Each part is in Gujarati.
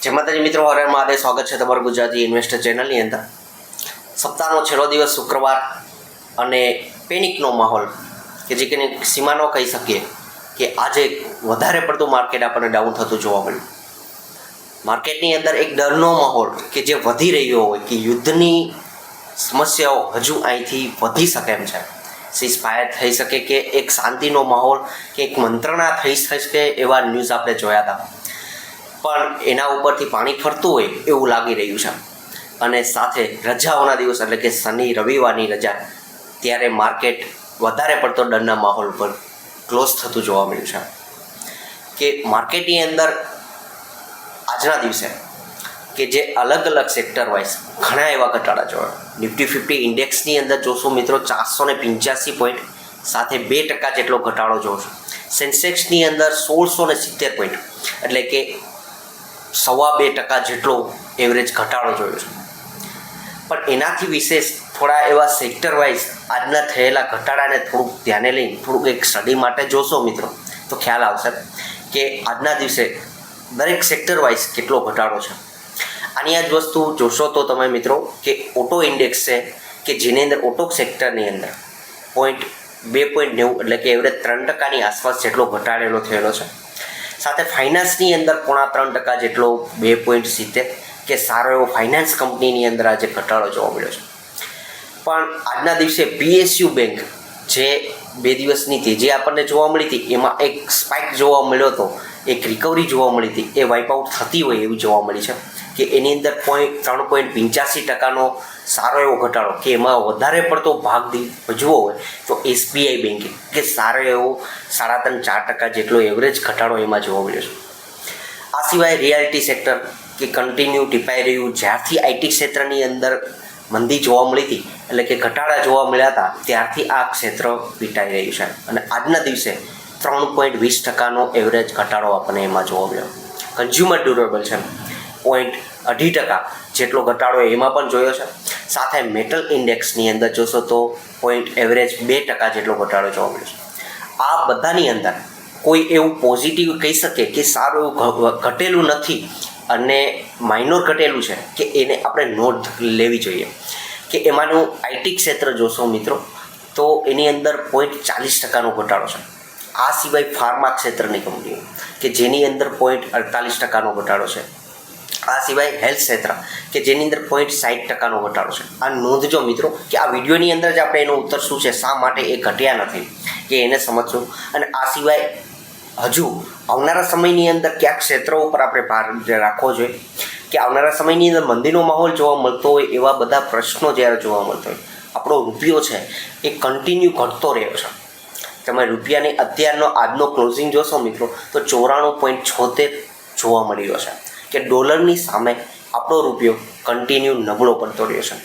જય માતાજી મિત્રો, હરે મહાદેવ. સ્વાગત છે તમારું ગુજરાતી ઇન્વેસ્ટર ચેનલની અંદર. સપ્તાહનો છેલ્લો દિવસ શુક્રવાર અને પેનિકનો માહોલ કે જે કે સીમા ન કહી શકીએ કે આજે વધારે પડતું માર્કેટ આપણને ડાઉન થતું જોવા મળ્યું. માર્કેટની અંદર એક ડરનો માહોલ કે જે વધી રહ્યો હોય કે યુદ્ધની સમસ્યાઓ હજુ અહીંથી વધી શકે એમ છે. સીઝફાયર થઈ શકે કે એક શાંતિનો માહોલ કે એક મંત્રણા થઈ શકે એવા ન્યૂઝ આપણે જોયા હતા, પણ એના ઉપરથી પાણી ફરતું હોય એવું લાગી રહ્યું છે. અને સાથે રજાઓના દિવસ એટલે કે શનિ રવિવારની રજા, ત્યારે માર્કેટ વધારે પડતો ડરના માહોલ પર ક્લોઝ થતું જોવા મળ્યું છે. કે માર્કેટની અંદર આજના દિવસે કે જે અલગ અલગ સેક્ટર વાઇઝ ઘણા એવા ઘટાડા જોવા. નિફ્ટી 50 ઇન્ડેક્સની અંદર જોશો મિત્રો 485 પોઈન્ટ સાથે 2% જેટલો ઘટાડો જોશો. સેન્સેક્સની અંદર 1670 પોઈન્ટ એટલે કે 2.25% જેટલો એવરેજ ઘટાડો જોયો છે. પણ એનાથી વિશેષ થોડા એવા સેક્ટર વાઇઝ આજના થયેલા ઘટાડાને થોડુંક ધ્યાને લઈને થોડુંક એક સ્ટડી માટે જોશો મિત્રો તો ખ્યાલ આવશે કે આજના દિવસે દરેક સેક્ટર વાઇઝ કેટલો ઘટાડો છે. આની આ જ વસ્તુ જોશો તો તમે મિત્રો કે ઓટો ઇન્ડેક્સ છે કે જેની અંદર ઓટો સેક્ટરની અંદર 2.90 એટલે કે એવરેજ 3%ની આસપાસ જેટલો ઘટાડેલો થયેલો છે. સાથે ફાઇનાન્સની અંદર 3.5% જેટલો 2.70 કે સારો એવો ફાઇનાન્સ કંપનીની અંદર આજે ઘટાડો જોવા મળ્યો છે. પણ આજના દિવસે PSU બેંક જે 2 દિવસની તેજી આપણને જોવા મળી હતી એમાં એક સ્પાઇક જોવા મળ્યો હતો, એક રિકવરી જોવા મળી હતી, એ વાઇપઆઉટ થતી હોય એવી જોવા મળી છે. કે એની અંદર 3.85%નો સારો એવો ઘટાડો કે એમાં વધારે પડતો ભાગ ભજવો હોય તો SBI બેન્કે કે સારો એવો 3.5-4% જેટલો એવરેજ ઘટાડો એમાં જોવા મળ્યો છે. આ સિવાય રિયાલિટી સેક્ટર કે કન્ટિન્યુ ટીપાઈ રહ્યું. જ્યારથી IT ક્ષેત્રની અંદર મંદી જોવા મળી હતી એટલે કે ઘટાડા જોવા મળ્યા હતા ત્યારથી આ ક્ષેત્ર પીટાઈ રહ્યું છે. અને આજના દિવસે 3.20%નો એવરેજ ઘટાડો આપણને એમાં જોવા મળ્યો. કન્ઝ્યુમર ડ્યુરેબલ છે 0.2% જેટલો ઘટાડો એમાં પણ જોયો છે. સાથે મેટલ ઇન્ડેક્સની અંદર જોશો તો એવરેજ 2% જેટલો ઘટાડો જોવા મળ્યો છે. આ બધાની અંદર કોઈ એવું પોઝિટિવ કહી શકે કે સારું એવું ઘટેલું નથી અને માઇનોર ઘટેલું છે કે એને આપણે નોંધ લેવી જોઈએ. કે એમાંનું IT ક્ષેત્ર જોશો મિત્રો તો એની અંદર 0.40%નો ઘટાડો છે. આ સિવાય ફાર્મા ક્ષેત્રની કંપનીઓ કે જેની અંદર 0.48%નો ઘટાડો છે. આ સિવાય હેલ્થ ક્ષેત્ર કે જેની અંદર 0.60%નો ઘટાડો છે. આ નોંધજો મિત્રો કે આ વિડીયોની અંદર જ આપણે એનો ઉત્તર શું છે, શા માટે એ ઘટ્યા નથી કે એને સમજશું. અને આ સિવાય હજુ આવનારા સમયની અંદર કયા ક્ષેત્રો ઉપર આપણે ભાર રાખવો જોઈએ કે આવનારા સમયની અંદર મંદીનો માહોલ જોવા મળતો હોય એવા બધા પ્રશ્નો જ્યારે જોવા મળતો હોય. આપણો રૂપિયો છે એ કન્ટિન્યુ ઘટતો રહ્યો છે. તમે રૂપિયાની અત્યારનો આજનો ક્લોઝિંગ જોશો મિત્રો તો 94.76 જોવા મળી રહ્યો છે. કે ડોલરની સામે આપણો રૂપિયો કન્ટિન્યુ નબળો પડતો રહ્યો છે.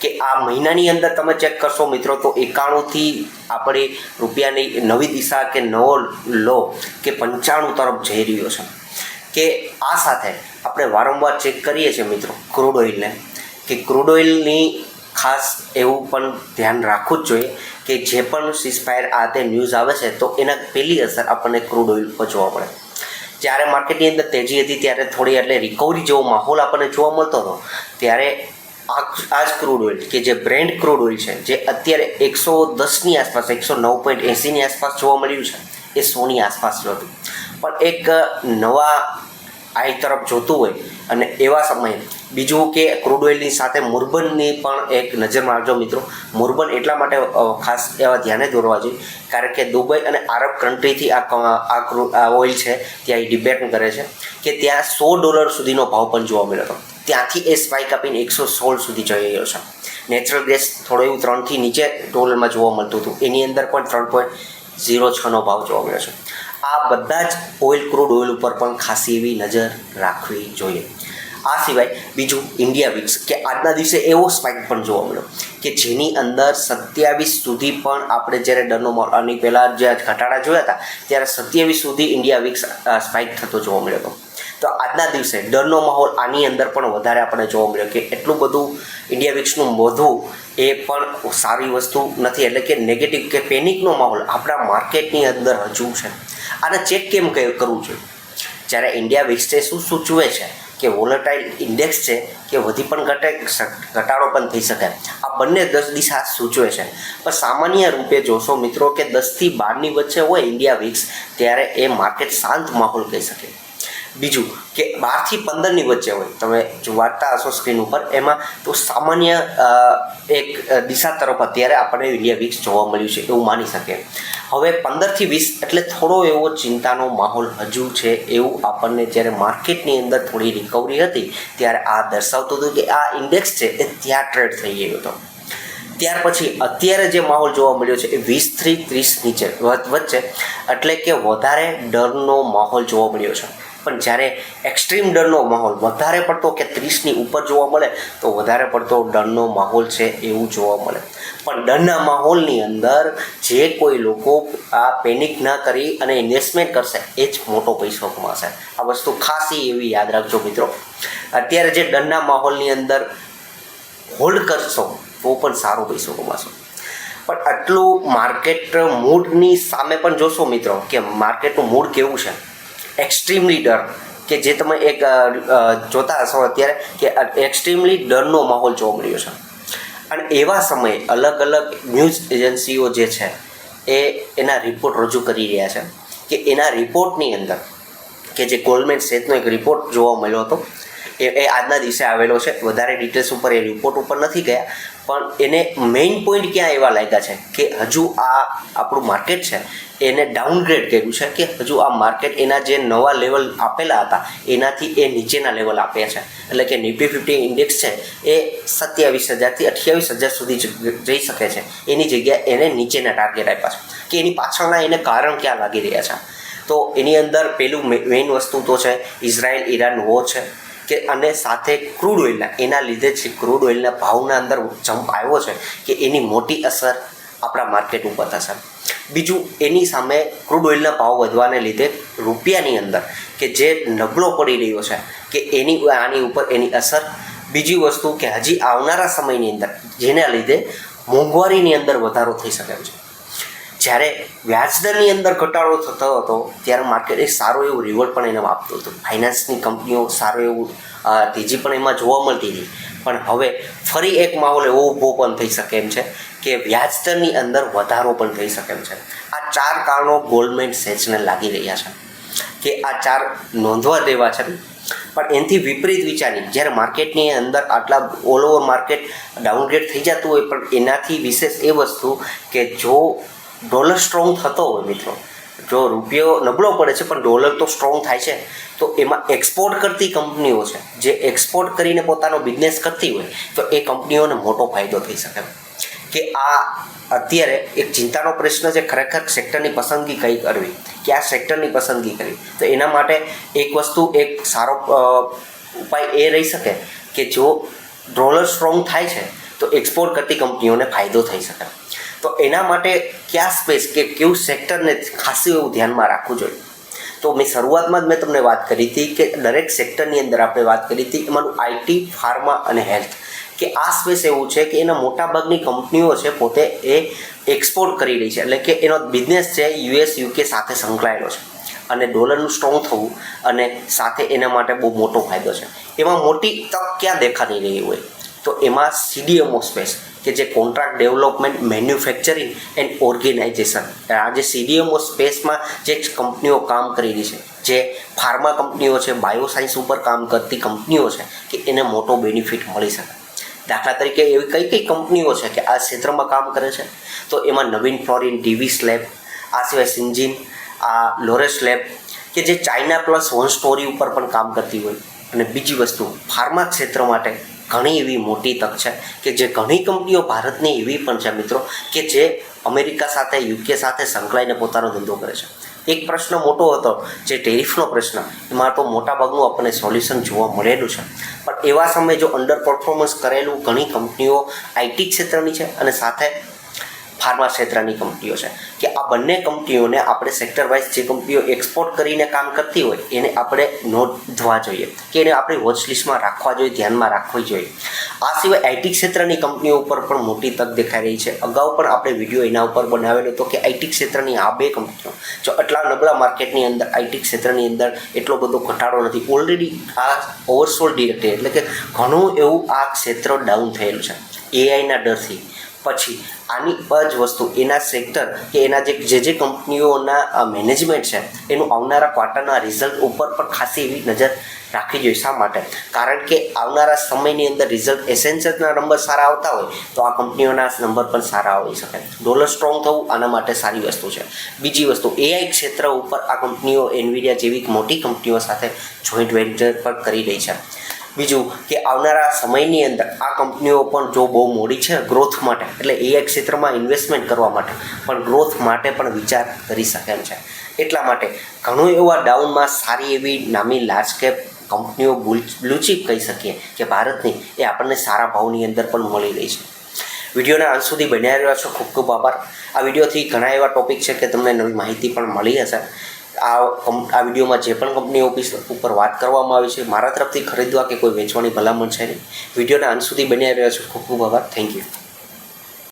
કે આ મહિનાની અંદર તમે ચેક કરશો મિત્રો તો 91થી આપણે રૂપિયાની નવી દિશા કે નવો લો કે 95 તરફ જઈ રહ્યો છે. કે આ સાથે આપણે વારંવાર ચેક કરીએ છીએ મિત્રો ક્રૂડ ઓઇલને કે ક્રૂડ ઓઇલની ખાસ એવું પણ ધ્યાન રાખવું જ જોઈએ કે જે પણ સીઝફાયર આ તે ન્યૂઝ આવે છે તો એના પહેલી અસર આપણને ક્રૂડ ઓઇલ પર જોવા મળે. જ્યારે માર્કેટની અંદર તેજી હતી ત્યારે થોડી એટલે રિકવરી જેવો માહોલ આપણને જોવા મળતો હતો ત્યારે આ જ ક્રૂડ ઓઇલ કે જે બ્રેન્ટ ક્રૂડ ઓઇલ છે જે અત્યારે 110ની આસપાસ 109.80ની આસપાસ જોવા મળ્યું છે એ 100ની આસપાસ હતું. પણ એક નવા આઈ તરફ જોતું હોય અને એવા સમયે બીજું કે ક્રૂડ ઓઇલની સાથે મુર્બનની પણ એક નજર મારજો મિત્રો. મુર્બન એટલા માટે ખાસ એવા ધ્યાને દોરવા જોઈએ કારણ કે દુબઈ અને આરબ કન્ટ્રીથી આ ઓઇલ છે ત્યાં ડિબેટ કરે છે કે ત્યાં $100 સુધીનો ભાવ પણ જોવા મળ્યો હતો. ત્યાંથી એ સ્પાઇક આપીને 116 સુધી જઈ ગયો છે. નેચરલ ગેસ થોડો એવું 3થી નીચે ડોલરમાં જોવા મળતું હતું, એની અંદર પણ 3.06નો ભાવ જોવા મળ્યો છે. આ બધા જ ઓઇલ ક્રૂડ ઓઇલ ઉપર પણ ખાસી એવી નજર રાખવી જોઈએ. આ સિવાય બીજું ઇન્ડિયા વિક્સ કે આજના દિવસે એવો સ્પાઇક પણ જોવા મળ્યો કે જેની અંદર 27 સુધી પણ આપણે જ્યારે ડરનો આની પહેલાં જે ઘટાડા જોયા હતા ત્યારે 27 સુધી ઇન્ડિયા વિક્સ સ્પાઇક થતો જોવા મળ્યો હતો. તો આજના દિવસે ડરનો માહોલ આની અંદર પણ વધારે આપણને જોવા મળ્યો કે એટલું બધું ઇન્ડિયા વિક્સનું વધવું એ પણ સારી વસ્તુ નથી. એટલે કે નેગેટિવ કે પેનિકનો માહોલ આપણા માર્કેટની અંદર હજુ છે. આને ચેક કેમ કરવું જોઈએ? જ્યારે ઇન્ડિયા વિક્સે શું સૂચવે છે કે વોલેટાઇલ ઇન્ડેક્સ છે કે વધી પણ ઘટાડો પણ થઈ શકે. આ બંને 10 દિશા સૂચવે છે. પણ સામાન્ય રૂપે જોશો મિત્રો કે 10થી 12ની વચ્ચે હોય ઇન્ડિયા વિક્સ, ત્યારે એ માર્કેટ શાંત માહોલ કહી શકે. બીજું કે 12થી 15ની વચ્ચે હોય, તમે જો વાંચતા હશો સ્ક્રીન ઉપર એમાં, તો સામાન્ય એક દિશા તરફ અત્યારે આપણને ઇન્ડિયા વિક્સ જોવા મળ્યું છે એવું માની શકે. હવે 15થી 20 એટલે થોડો એવો ચિંતાનો માહોલ હજુ છે એવું આપણને જ્યારે માર્કેટની અંદર થોડી રિકવરી હતી ત્યારે આ દર્શાવતું હતું કે આ ઇન્ડેક્સ છે એ ત્યાં ટ્રેડ થઈ ગયો હતો. ત્યાર પછી અત્યારે જે માહોલ જોવા મળ્યો છે એ 20થી 30 નીચે વચ્ચે, એટલે કે વધારે ડરનો માહોલ જોવા મળ્યો છે. પણ જ્યારે એક્સ્ટ્રીમ ડરનો માહોલ વધારે પડતો કે 30ની ઉપર જોવા મળે તો વધારે પડતો ડરનો માહોલ છે એવું જોવા મળે. પણ ડરના માહોલની અંદર જે કોઈ લોકો આ પેનિક ન કરી અને ઇન્વેસ્ટમેન્ટ કરશે એ જ મોટો પૈસો કમાશે. આ વસ્તુ ખાસી એવી યાદ રાખજો મિત્રો. અત્યારે જે ડરના માહોલની અંદર હોલ્ડ કરશો તો પણ સારો પૈસો કમાશો. પણ આટલું માર્કેટ મૂડની સામે પણ જોશો મિત્રો કે માર્કેટનું મૂડ કેવું છે. એક્સ્ટ્રીમલી ડર, કે જે તમે એક જોતા હશો અત્યારે કે એક્સ્ટ્રીમલી ડરનો માહોલ જોવા મળ્યો છે. અને એવા સમયે અલગ અલગ ન્યૂઝ એજન્સીઓ જે છે એ એના રિપોર્ટ રજૂ કરી રહ્યા છે કે એના રિપોર્ટની અંદર કે જે ગોલ્ડમેન સેચનો એક રિપોર્ટ જોવા મળ્યો હતો એ આજના દિવસે આવેલો છે. વધારે ડિટેલ્સ ઉપર એ રિપોર્ટ ઉપર નથી ગયા, પણ એને મેઇન પોઈન્ટ ક્યાં એવા લાગ્યા છે કે હજુ આ આપણું માર્કેટ છે એને ડાઉનગ્રેડ કર્યું છે, કે હજુ આ માર્કેટ એના જે નવા લેવલ આપેલા હતા એનાથી એ નીચેના લેવલ આપ્યા છે. એટલે કે નિફ્ટી 50 ઇન્ડેક્સ છે એ 27,000થી 28,000 સુધી જઈ શકે છે, એની જગ્યાએ એને નીચેના ટાર્ગેટ આપ્યા છે. કે એની પાછળના એને કારણ ક્યાં લાગી રહ્યા છે. તો એની અંદર પેલું મેઇન વસ્તુ તો છે ઇઝરાયલ ઈરાન વોર છે, કે અને સાથે ક્રૂડ ઓઇલના એના લીધે જ ક્રૂડ ઓઇલના ભાવના અંદર જમ્પ આવ્યો છે કે એની મોટી અસર આપણા માર્કેટ ઉપર થશે. બીજું એની સામે ક્રૂડ ઓઇલના ભાવ વધવાને લીધે રૂપિયાની અંદર કે જે નબળો પડી રહ્યો છે કે આની ઉપર એની અસર. બીજી વસ્તુ કે હજી આવનારા સમયની અંદર જેના લીધે મોંઘવારીની અંદર વધારો થઈ શકે છે. જ્યારે વ્યાજદરની અંદર ઘટાડો થતો હતો ત્યારે માર્કેટ એક સારું એવું રિવોર્ડ પણ એને આપતું હતું. ફાઇનાન્સની કંપનીઓ સારું એવું તેજી પણ એમાં જોવા મળતી હતી. પણ હવે ફરી એક માહોલ એવો ઊભો પણ થઈ શકે એમ છે કે વ્યાજદરની અંદર વધારો પણ થઈ શકે એમ છે. આ 4 કારણો ગોલ્ડમેન સેચને લાગી રહ્યા છે કે આ 4 નોંધવા દેવા છે. પણ એનાથી વિપરીત વિચારી જ્યારે માર્કેટની અંદર આટલા ઓલ ઓવર માર્કેટ ડાઉનગ્રેડ થઈ જતું હોય, પણ એનાથી વિશેષ એ વસ્તુ કે જો ડોલર સ્ટ્રોંગ થતો હોય મિત્રો, જો રૂપિયો નબળો પડે છે પણ ડોલર તો સ્ટ્રોંગ થાય છે, તો એમાં એક્સપોર્ટ કરતી કંપનીઓ છે જે એક્સપોર્ટ કરીને પોતાનો બિઝનેસ કરતી હોય તો એ કંપનીઓને મોટો ફાયદો થઈ શકે. કે આ અત્યારે એક ચિંતાનો પ્રશ્ન છે ખરેખર સેક્ટરની પસંદગી કઈ કરવી, કે આ સેક્ટરની પસંદગી કરવી. તો એના માટે એક વસ્તુ એક સારો ઉપાય એ રહી શકે કે જો ડોલર સ્ટ્રોંગ થાય છે તો એક્સપોર્ટ કરતી કંપનીઓને ફાયદો થઈ શકે. તો એના માટે કયા સ્પેસ કે કેવું સેક્ટરને ખાસું એવું ધ્યાનમાં રાખવું જોઈએ. તો મેં શરૂઆતમાં જ મેં તમને વાત કરી હતી કે દરેક સેક્ટરની અંદર આપણે વાત કરી હતી, એમાંનું આઈટી, ફાર્મા અને હેલ્થ, કે આ સ્પેસ એવું છે કે એના મોટાભાગની કંપનીઓ છે પોતે એ એક્સપોર્ટ કરી રહી છે, એટલે કે એનો બિઝનેસ છે US UK સાથે સંકળાયેલો છે. અને ડોલરનું સ્ટ્રોંગ થવું અને સાથે એના માટે બહુ મોટો ફાયદો છે. એમાં મોટી તક ક્યાં દેખાતી રહી હોય તો એમાં CDMO સ્પેસ, કે જે contract development manufacturing and organisation, આ જે CDMO સ્પેસમાં જે કંપનીઓ કામ કરી રહી છે, જે ફાર્મા કંપનીઓ છે, બાયોસાયન્સ ઉપર કામ કરતી કંપનીઓ છે, કે એને મોટો બેનિફિટ મળી શકે. દાખલા તરીકે એવી કઈ કંપનીઓ છે કે આ ક્ષેત્રમાં કામ કરે છે, તો એમાં નવીન ફ્લોરિન, ડીવીસ લેબ, આ સિવાય સિન્જીન, આ લોરેસ લેબ, કે જે ચાઇના +1 સ્ટોરી ઉપર પણ કામ કરતી હોય. અને બીજી વસ્તુ ફાર્મા ક્ષેત્ર માટે ઘણી એવી મોટી તક છે કે જે ઘણી કંપનીઓ ભારતની એવી પણ છે મિત્રો કે જે અમેરિકા સાથે UK સાથે સંકળાઈને પોતાનો ધંધો કરે છે. એક પ્રશ્ન મોટો હતો જે ટેરિફનો પ્રશ્ન, એમાં તો મોટાભાગનું આપણને સોલ્યુશન જોવા મળેલું છે. પણ એવા સમયે જો અંડર પરફોર્મન્સ કરેલું ઘણી કંપનીઓ IT ક્ષેત્રની છે અને સાથે ફાર્મા ક્ષેત્રની કંપનીઓ છે કે આ બંને કંપનીઓને આપણે સેક્ટર વાઇઝ જે કંપનીઓ એક્સપોર્ટ કરીને કામ કરતી હોય એને આપણે નોંધવા જોઈએ કે એને આપણી વોચ લિસ્ટમાં રાખવા જોઈએ, ધ્યાનમાં રાખવી જોઈએ. આ સિવાય આઈટી ક્ષેત્રની કંપનીઓ ઉપર પણ મોટી તક દેખાઈ રહી છે. અગાઉ પણ આપણે વિડીયો એના ઉપર બનાવેલો હતો કે આઈટી ક્ષેત્રની આ બે કંપનીઓ જો આટલા નબળા માર્કેટની અંદર આઈટી ક્ષેત્રની અંદર એટલો બધો ઘટાડો નથી. ઓલરેડી આ ઓવરસોલ્ડ ડિરેક્ટરી એટલે કે ઘણું એવું આ ક્ષેત્ર ડાઉન થયેલું છે એઆઈના ડરથી. પછી આની જ વસ્તુ એના સેક્ટર કે એના જે કંપનીઓના મેનેજમેન્ટ છે એનું આવનારા ક્વાર્ટરના રિઝલ્ટ ઉપર પણ ખાસી એવી નજર રાખવી જોઈએ. શા માટે? કારણ કે આવનારા સમયની અંદર રિઝલ્ટ એસેન્શિયલના નંબર સારા આવતા હોય તો આ કંપનીઓના નંબર પણ સારા આવી શકે. ડોલર સ્ટ્રોંગ થવું આના માટે સારી વસ્તુ છે. બીજી વસ્તુ એઆઈ ક્ષેત્ર ઉપર આ કંપનીઓ એનવીડિયા જેવી મોટી કંપનીઓ સાથે જોઈન્ટ વેન્ચર પણ કરી રહી છે. બીજું કે આવનારા સમયની અંદર આ કંપનીઓ પણ જો બહુ મોડી છે ગ્રોથ માટે એટલે એઆઈ ક્ષેત્રમાં ઇન્વેસ્ટમેન્ટ કરવા માટે પણ ગ્રોથ માટે પણ વિચાર કરી શકે એમ છે. એટલા માટે ઘણું એવા ડાઉનમાં સારી એવી નામી લાર્જ કેપ કંપનીઓ બ્લૂચીપ કહી શકીએ કે ભારતની એ આપણને સારા ભાવની અંદર પણ મળી રહી છે. વિડીયોના અંત સુધી બન્યા રહ્યા છો, ખૂબ ખૂબ આભાર. આ વિડીયોથી ઘણા એવા ટોપિક છે કે તમને નવી માહિતી પણ મળી હશે. આ વિડીયોમાં જે પણ કંપનીઓ ઉપર વાત કરવામાં આવી છે મારા તરફથી ખરીદવા કે કોઈ વેચવાની ભલામણ છે નહીં. વિડીયોના અંત સુધી બન્યા રહ્યા છો, ખૂબ ખૂબ આભાર. Thank you.